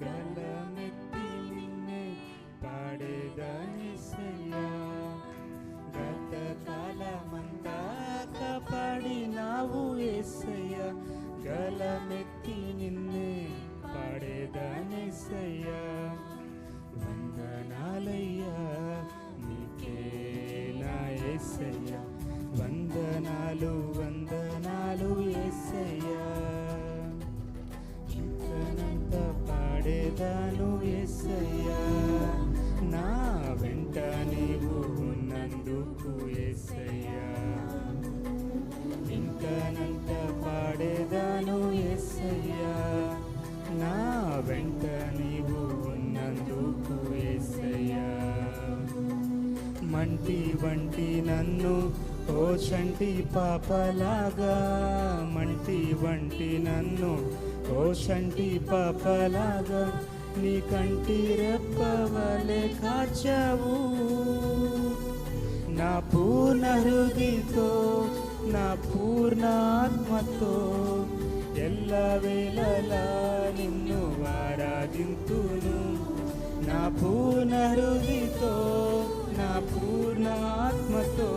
గలమెత్తి నిన్నే పాడేదనేసయ్యా. గత కాలమంతా కాపాడినావు యేసయ్యా, గలమెత్తి నిన్నే పాడేదనేసయ్యా. వందనాలయ్యా నీకే నా యేసయ్యా, వందనాలు వందనాలు యేసయ్యా. ఇంకనంత పాడేదాను యేసయ్యా, నా వెంట నీవు ఉన్నందుకు యేసయ్యా. ఇంకనంత పాడేదాను యేసయ్యా, నా వెంట నీవు ఉన్నందుకు యేసయ్యా. మంటి వంటి నన్ను ఓ చంటి పాపలాగా, మంటి వంటి నన్ను ఓ చంటి పాపలాగా నీ కంటి రెప్పవలె కాచావు. నా పూర్ణ హృదయతో నా పూర్ణ ఆత్మతో ఎల్లవేళలా నిన్ను ఆరాధింతును. నా పూర్ణ హృదయతో నా పూర్ణ ఆత్మతో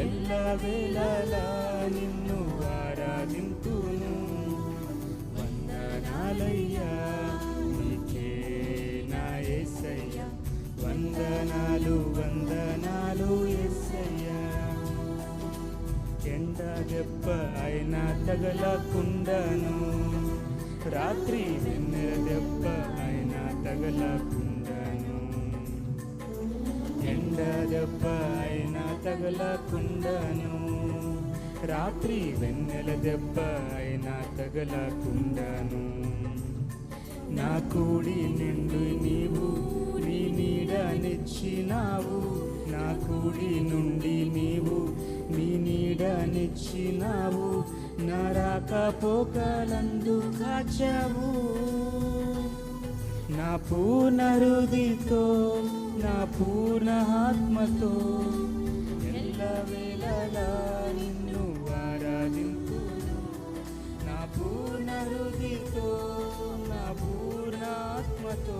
ఎల్లవేళలా నిన్ను ఆరాధింతును. వందనాలయ్యా నీకే నా యేసయ్యా, వందనాలు వందనాలు యేసయ్యా. ఎండ దెబ్బ అయినా తగలకుండాను, రాత్రి వెన్నెల దెబ్బ అయినా తగలకుండాను. ఎండ దెబ్బ అయినా తగలకుండాను, రాత్రి వెన్నెల దెబ్బ అయినా తగలకుండాను. నా కూడి నిండు నీవు నీ నీడనిచ్చినావు, నా కూడి నుండి నీవు నీ నీడనిచ్చినావు. నా రాకపోకలందు కాచావు. నా పూర్ణ హృదయతో నా పూర్ణ ఆత్మతో ఎల్లవేళలా నిన్ను ఆరాధింతును. నా పూర్ణ హృదయతో నా పూర్ణ ఆత్మతో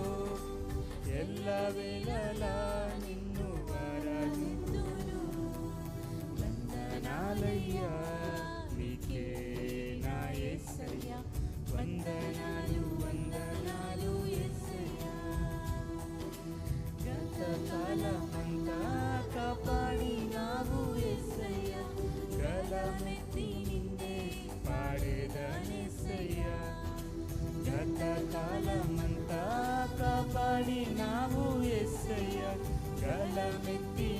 ఎల్లవేళలా నిన్ను ఆరాధింతును. వందనాలయ్యా నీకే నా యేసయ్యా, వందనాలు వందనాలు యేసయ్యా. గత కాలమంతా కాపాడినావు యేసయ్యా, గలమెత్తి నిన్నే పాడేదనేసయ్యా. గత కాలమంతా కాపాడినావు యేసయ్యా, గలమెత్తి